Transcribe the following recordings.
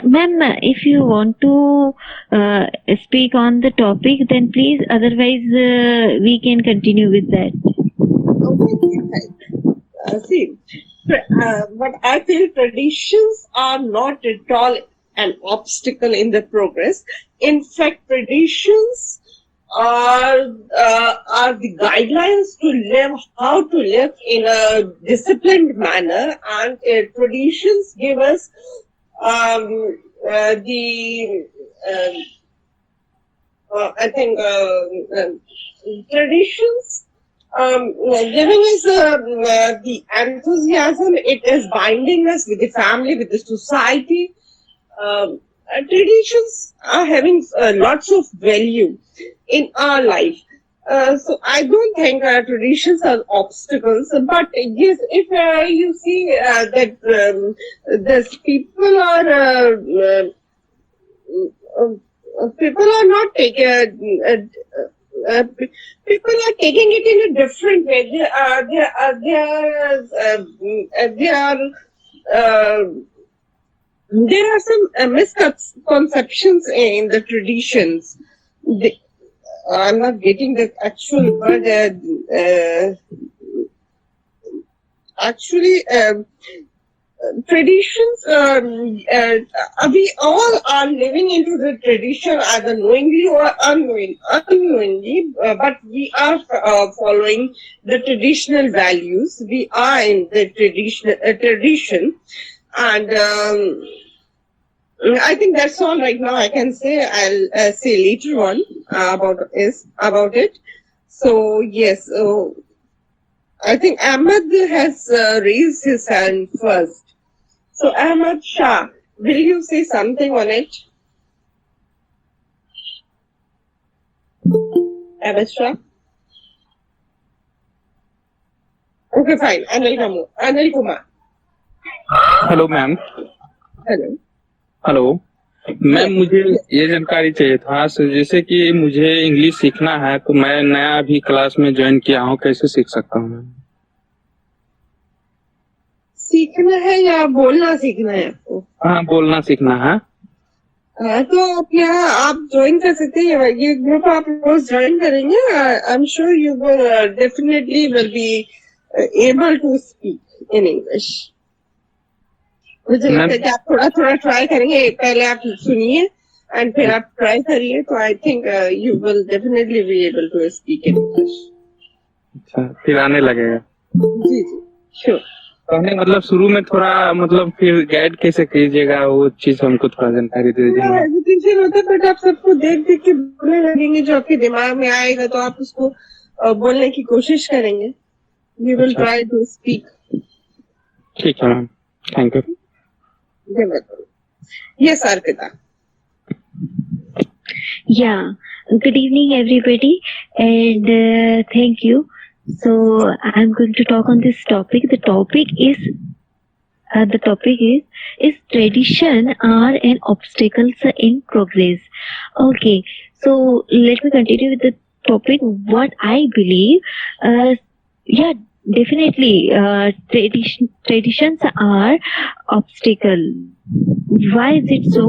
Ma'am, if you want to speak on the topic, then please. Otherwise, we can continue with that. Okay, see, but I feel traditions are not at all an obstacle in the progress. In fact, traditions are the guidelines to live, how to live in a disciplined manner, and traditions give us the I think traditions giving us the enthusiasm. It is binding us with the family, with the society. Traditions are having lots of value in our life. So I don't think traditions are obstacles, but yes, if you see that these people are people are not taking people are taking it in a different way. There are some misconceptions in the traditions. I'm not getting the actual word. Actually, traditions, we all are living into the tradition either knowingly or unknowingly, but we are following the traditional values. We are in the tradition, and I think that's all right now. I can say I'll say later on about it. So yes, I think Ahmed has raised his hand first. So Ahmed Shah, will you say something on it? Ahmed Shah? Okay, fine. Anil Kumar. Hello ma'am. Hello. Hello ma'am, मुझे ये जानकारी चाहिए था। जैसे कि मुझे English सीखना है, तो मैं नया अभी क्लास में ज्वाइन किया हूँ, कैसे सीख सकता हूँ मैम? सीखना है या बोलना सीखना है आपको? हाँ, बोलना सीखना है। तो आप यहाँ आप ज्वाइन कर सकते हैं। ये ग्रुप आप रोज ज्वाइन करेंगे, I am sure you will definitely will be able to speak in English. मुझे लगता है कि आप थोड़ा थोड़ा ट्राई करेंगे। पहले आप सुनिए एंड फिर आप ट्राई करिए, तो I think you will definitely be able to speak in English. अच्छा, फिर आने लगेगा? जी जी, श्योर। पहले मतलब शुरू में थोड़ा मतलब फिर गाइड कैसे कीजिएगा, वो चीज हमको थोड़ा जानकारी दे दीजिए। हेजिटेशन होता है, बट आप सबको देख देख के बोलने लगेंगे। जो आपके दिमाग में आएगा तो आप उसको बोलने की कोशिश करेंगे। You will try to speak. ठीक है ma'am, thank you. Yes, Arpita. Yeah. Good evening, everybody, and thank you. So I'm going to talk on this topic. The topic is tradition are an obstacles in progress. Okay, so let me continue with the topic. What I believe, yeah, definitely, traditions are obstacle. Why is it so?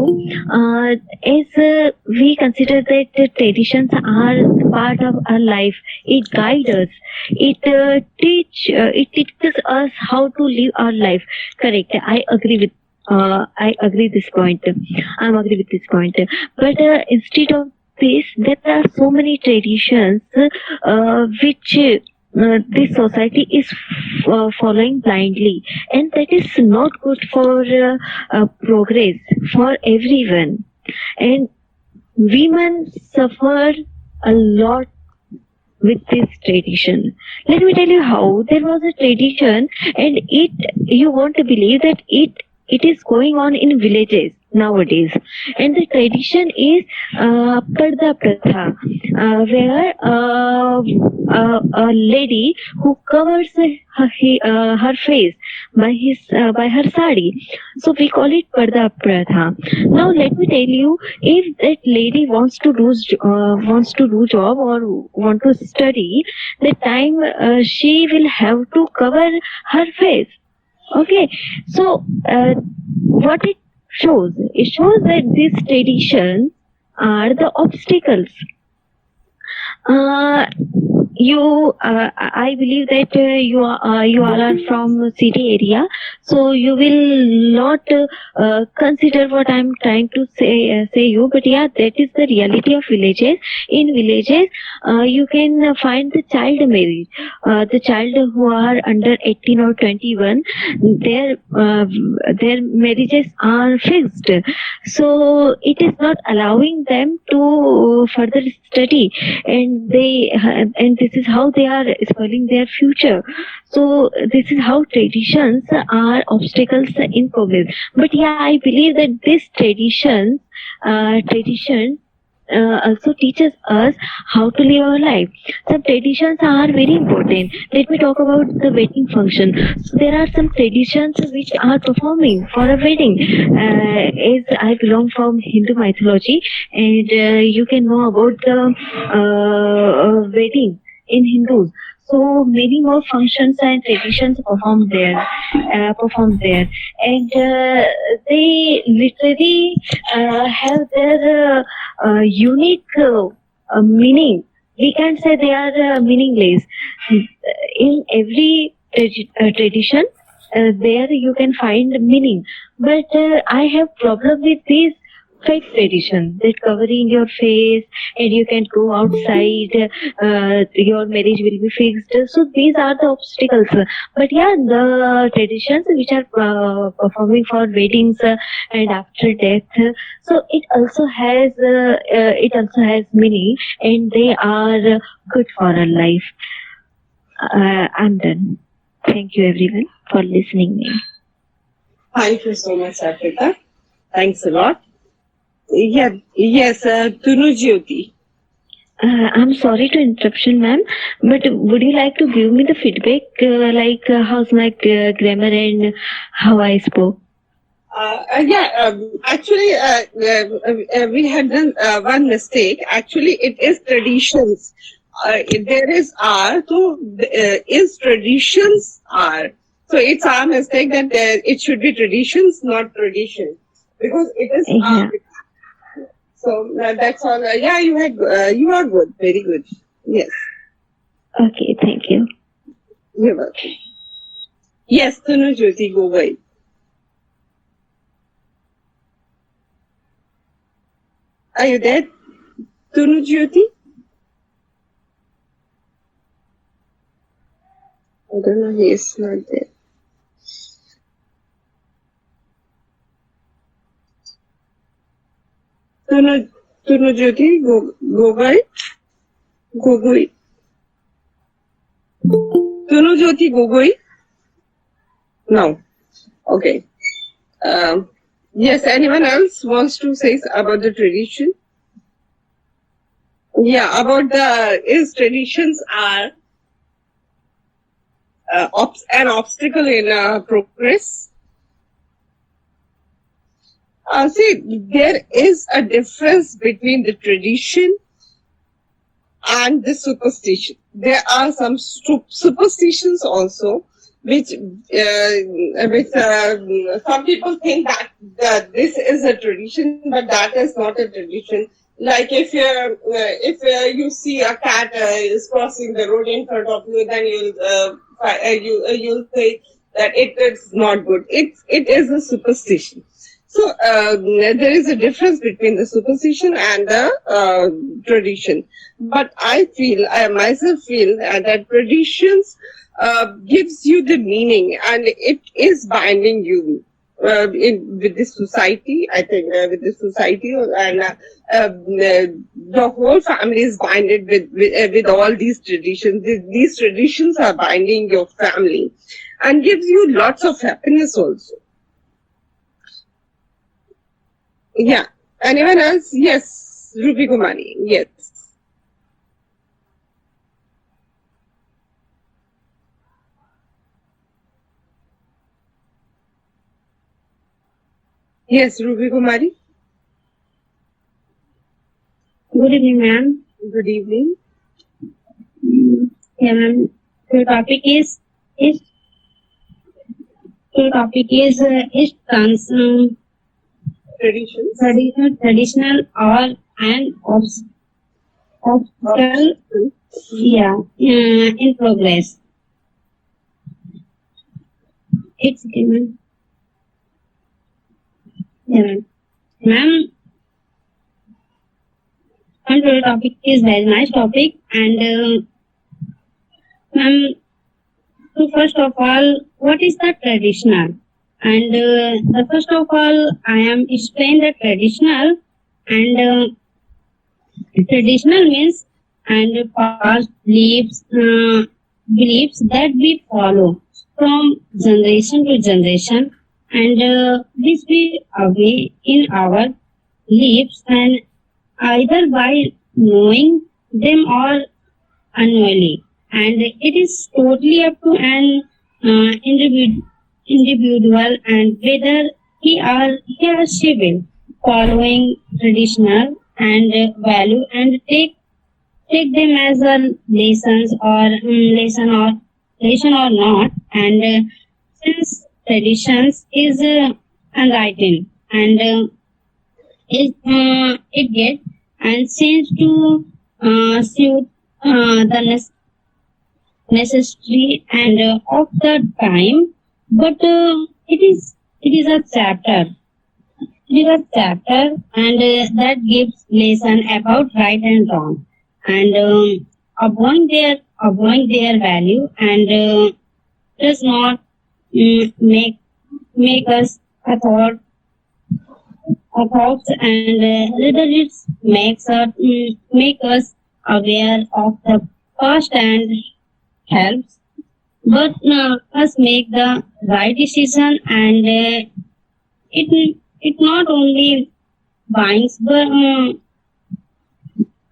As we consider that the traditions are part of our life, it guides us. It teaches us how to live our life. Correct. I agree with. I agree this point. I'm agree with this point. But instead of this, there are so many traditions which this society is following blindly, and that is not good for progress for everyone. And women suffer a lot with this tradition. Let me tell you how. There was a tradition, and you won't believe that it is going on in villages nowadays, and the tradition is Parda Pratha, where a lady who covers her face by her sari. So we call it Parda Pratha. Now let me tell you, if that lady wants to do job or want to study, that time she will have to cover her face. Okay, so what it shows. It shows that these traditions are the obstacles. Uh, I believe that you all are from city area, so you will not consider what I'm trying to say you. But yeah, that is the reality of villages. In villages, you can find the child marriage, the child who are under 18 or 21. Their marriages are fixed, so it is not allowing them to further study, and this is how they are spoiling their future. So this is how traditions are obstacles in progress. But yeah, I believe that this tradition also teaches us how to live our life. Some traditions are very important. Let me talk about the wedding function. So there are some traditions which are performing for a wedding. As I belong from Hindu mythology, and you can know about the wedding in Hindus. So many more functions and traditions performed there, and they literally have their unique meaning. We can't say they are meaningless. In every tradition, there you can find meaning. But I have problem with this fake tradition that covering your face and you can go outside, your marriage will be fixed. So these are the obstacles. But yeah, the traditions which are performing for weddings and after death, so it also has meaning, and they are good for our life. I'm done. Thank you everyone for listening me. Thank you so much, Africa. Thanks a lot. Yeah, yes, Tunu Jyoti. I'm sorry to interruption, ma'am, but would you like to give me the feedback, how's my grammar and how I spoke? Actually, we had done one mistake. Actually, it is traditions. There is R, so is traditions are. So it's our mistake that it should be traditions, not tradition, because it is Yeah. R. So that's all. Yeah, you are good, very good. Yes, Okay, thank you. you're welcome. Yes, Tunu Jyoti, go away. Are you there, Tunu Jyoti? I don't know, he is not there. Tunu Jyoti, Gogoi? Gogoi. Tunu Jyoti Gogoi? No. Okay. Yes, anyone else wants to say about the tradition? Yeah, about is traditions are an obstacle in progress. See, there is a difference between the tradition and the superstition. There are some superstitions also, which some people think that this is a tradition, but that is not a tradition. Like if you see a cat is crossing the road in front of you, then you'll say that it is not good. It is a superstition. So there is a difference between the superstition and the tradition. But I myself feel that traditions gives you the meaning, and it is binding you with this society. I think with this society, and the whole family is binded with all these traditions. These traditions are binding your family, and gives you lots of happiness also. Yeah. Anyone else? Yes. Ruby Kumari. Yes. Yes, Ruby Kumari. Good evening, ma'am. Good evening. Yeah, ma'am. The topic is trans Traditions. Traditional or an obstacle, in progress. It's okay, ma'am. Yeah, ma'am. And the topic is very nice topic, and ma'am, so first of all, what is the traditional? And the first of all, I am explain the traditional, and traditional means and past beliefs that we follow from generation to generation, and this we away in our lives, and either by knowing them or unknowingly, and it is totally up to an individual, and whether he or she will following traditional and value and take them as a lessons or lesson or not, and since traditions is unwritten, and it get and changed to suit the necessary and of the time, but it is a chapter. It is a chapter, and that gives lesson about right and wrong, and avoid their value, and does not make us a thoughts, and rather it make us aware of the past and helps but us make the right decision, and it not only binds but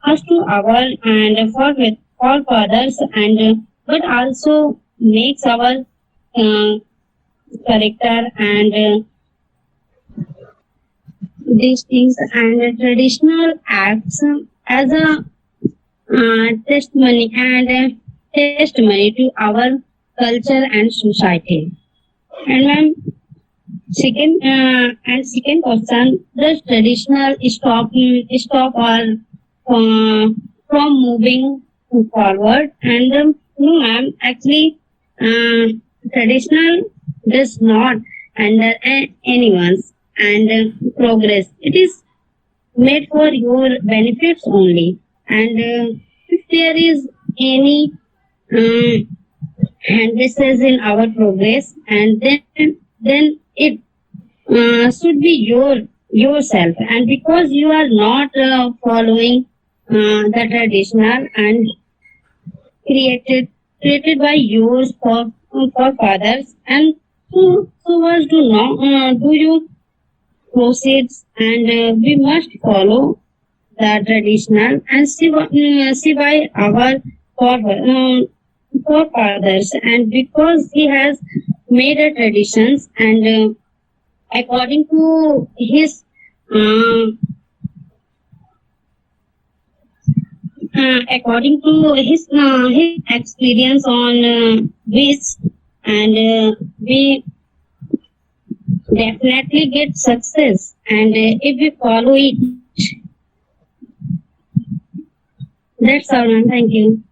us to our and for others, and but also makes our character, and these things, and traditional acts as a testimony to our culture and society. And ma'am, second question: does traditional stop or from moving forward? And no, ma'am. Actually, traditional does not under anyone's and progress. It is made for your benefits only. And if there is any hindrances in our progress, and then it should be yourself, and because you are not following the traditional and created by yours for fathers, and so was do not do you proceeds, and we must follow the traditional and see by our forefathers, and because he has made a traditions, and according to his his experience on which, and we definitely get success, and if we follow it. That's all, ma'am. Thank you.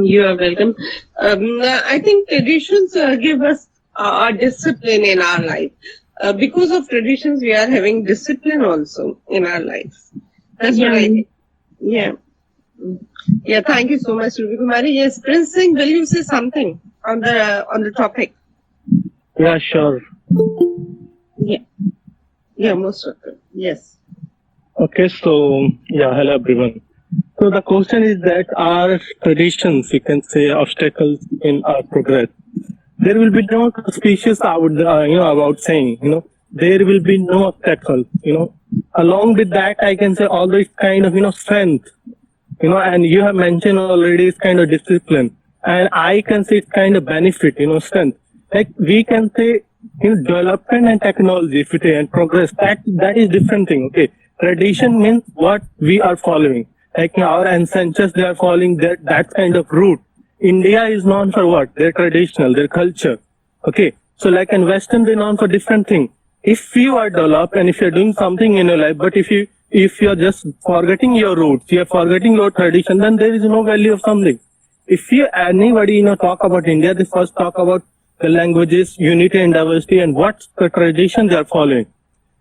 You are welcome. I think traditions give us discipline in our life. Because of traditions, we are having discipline also in our lives. That's what I think. Yeah. Yeah. Thank you so much, Ruby Kumari. Yes, Prince Singh, will you say something on the topic? Yeah, sure. Yeah. Yeah, most welcome. Yes. Okay, so yeah, hello everyone. So the question is that are traditions, you can say, obstacles in our progress? There will be no suspicious about saying, there will be no obstacle, Along with that, I can say all this kind of, strength, and you have mentioned already it's kind of discipline. And I can say it's kind of benefit, strength. Like we can say, development and technology, if you say, and progress, that is different thing, okay? Tradition means what we are following. Like our ancestors, they are following that kind of route. India is known for what? Their traditional, their culture. Okay. So like in Western, they're known for different thing. if you are developed and if you're doing something in your life, but if you're just forgetting your roots, you're forgetting your tradition, then there is no value of something. If anybody talk about India, they first talk about the languages, unity and diversity, and what the tradition they are following.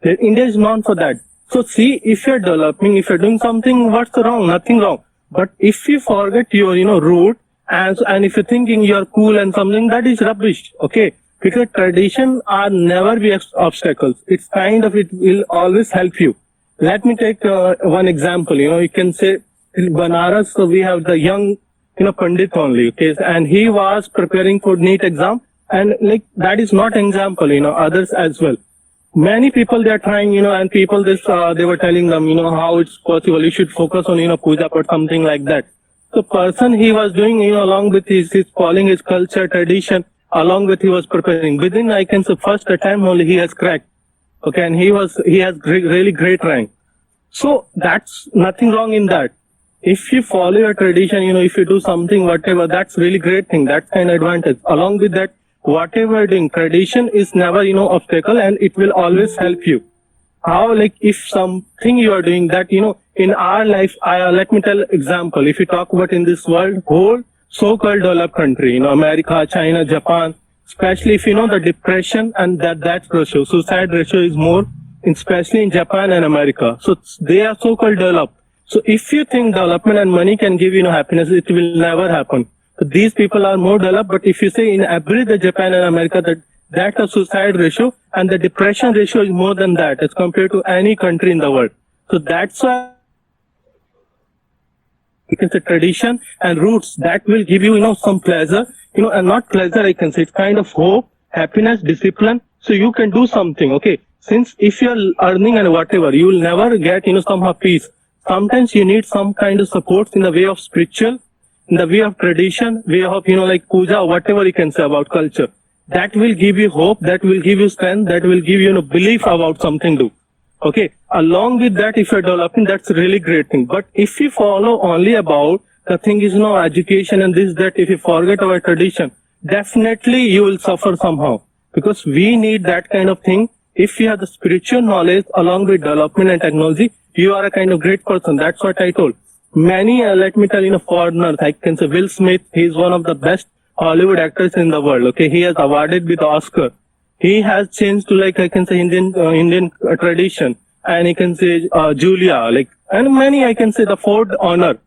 India is known for that. So see, if you're developing, if you're doing something, what's wrong? Nothing wrong. But if you forget your root, and if you're thinking you're cool and something, that is rubbish. Okay, because tradition are never be obstacles. It's it will always help you. Let me take one example. You can say in Banaras, so we have the young Pandit only. Okay, and he was preparing for NEET exam, and like that is not example. Others as well. Many people they are trying, and people they were telling them, how it's possible. You should focus on puja or something like that. So person he was doing, along with his following his culture tradition, along with he was preparing. Within I can say first attempt only he has cracked. Okay, and he has really great rank. So that's nothing wrong in that. If you follow your tradition, if you do something, whatever, that's really great thing. That's kind of advantage. Along with that, whatever you're doing, tradition is never, obstacle, and it will always help you. How, like, if something you are doing that, in our life, let me tell example. If you talk about in this world, whole so-called developed country, America, China, Japan, especially if the depression and that ratio, suicide ratio is more, especially in Japan and America. So they are so-called developed. So if you think development and money can give happiness, it will never happen. So these people are more developed, but if you say in average the Japan and America, that a suicide ratio and the depression ratio is more than that as compared to any country in the world. So that's why you can say tradition and roots that will give you some pleasure, and not pleasure, I can say it's kind of hope, happiness, discipline. So you can do something. Okay, since if you're earning and whatever, you will never get somehow peace. Sometimes you need some kind of support in the way of spiritual, in the way of tradition, way of like puja, whatever you can say about culture. That will give you hope, that will give you strength, that will give you belief about something to do. Okay, along with that, if you're developing, that's a really great thing. But if you follow only about the thing is education and this, that, if you forget our tradition, definitely you will suffer somehow. Because we need that kind of thing. If you have the spiritual knowledge along with development and technology, you are a kind of great person. That's what I told. Many, let me tell foreigners, I can say Will Smith, he's one of the best Hollywood actors in the world. Okay, he has awarded with Oscar. He has changed to like I can say Indian tradition, and you can say Julia, like, and many I can say the Ford honor.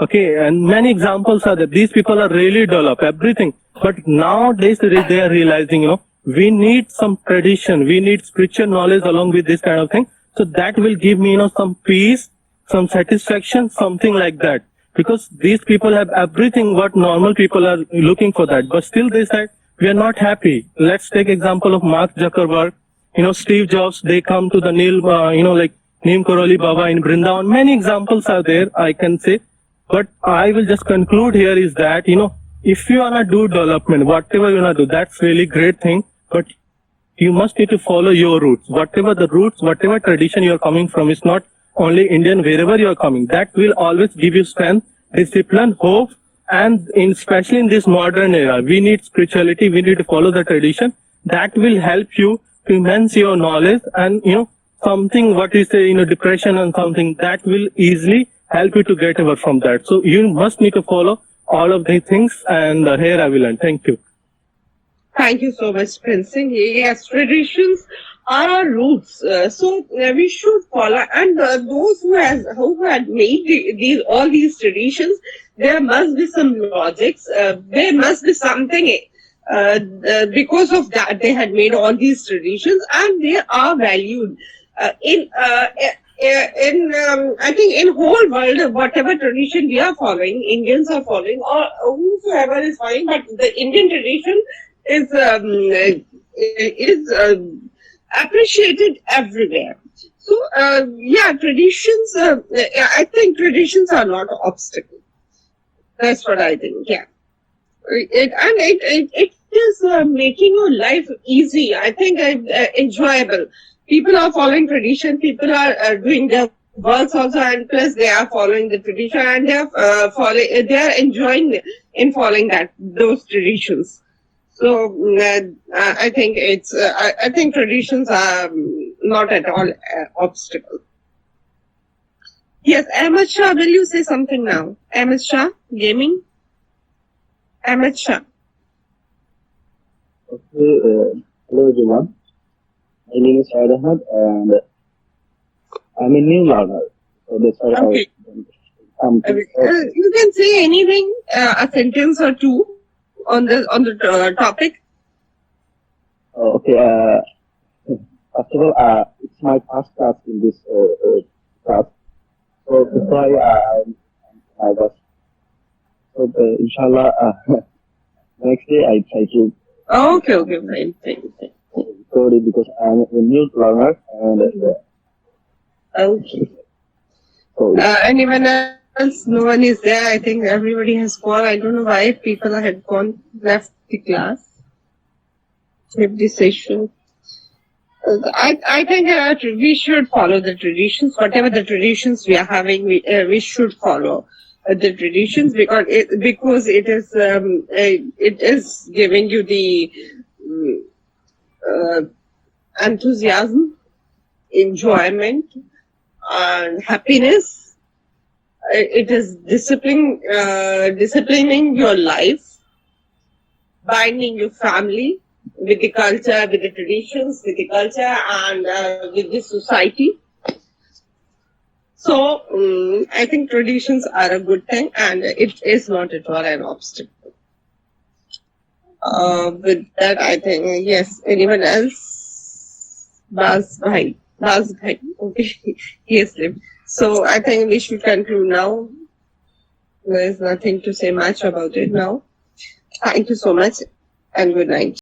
Okay, and many examples are that these people are really developed everything. But nowadays they are realizing we need some tradition, we need spiritual knowledge along with this kind of thing. So that will give me some peace, some satisfaction, something like that. Because these people have everything what normal people are looking for that, but still they said we are not happy. Let's take example of Mark Zuckerberg, Steve Jobs. They come to the Neem Karoli Baba in Vrindavan. Many examples are there, I can say. But I will just conclude here is that if you wanna do development, whatever you wanna do, that's really great thing. But you must need to follow your roots. Whatever the roots, whatever tradition you are coming from, is not only Indian, wherever you are coming, that will always give you strength, discipline, hope, and especially in this modern era, we need spirituality, we need to follow the tradition. That will help you to enhance your knowledge and, something, what you say, depression and something, that will easily help you to get away from that. So you must need to follow all of these things, and here I will end. Thank you. Thank you so much, Prince Singh. Yes, traditions are our roots, so we should follow. And those who had made all these traditions, there must be some logics. There must be something. Because of that, they had made all these traditions, and they are valued I think in whole world, whatever tradition we are following, Indians are following, or whosoever is following, but the Indian tradition is appreciated everywhere. So traditions. I think traditions are not an obstacle. That's what I think. Yeah, it is making your life easy. I think enjoyable. People are following tradition. People are doing their works also, and plus they are following the tradition, and they are enjoying in following those traditions. So I think it's I think traditions are not at all obstacle. Yes, Ahmed Shah, will you say something now? Ahmed Shah, gaming. Ahmed Shah. Okay, hello everyone. My name is Syed Ahmed and I'm a new learner. So that's why Okay. You can say anything, a sentence or two on the topic. Okay, first of all, it's my first class in this class. So that's why I was, so inshallah, next day I try to Okay, fine. record it because I'm a new learner and Okay. so Anyone else? No one is there. I think everybody has gone. I don't know why people had gone, left the class, left the session. I think we should follow the traditions. Whatever the traditions we are having, we should follow the traditions because it is giving you the enthusiasm, enjoyment, and happiness. It is disciplining your life, binding your family with the culture, with the traditions, with the culture, and with the society. So I think traditions are a good thing, and it is not at all an obstacle. With that, I think yes. Anyone else? Baz Bhai. Okay, yes. So I think we should conclude now. There is nothing to say much about it now. Thank you so much, and good night.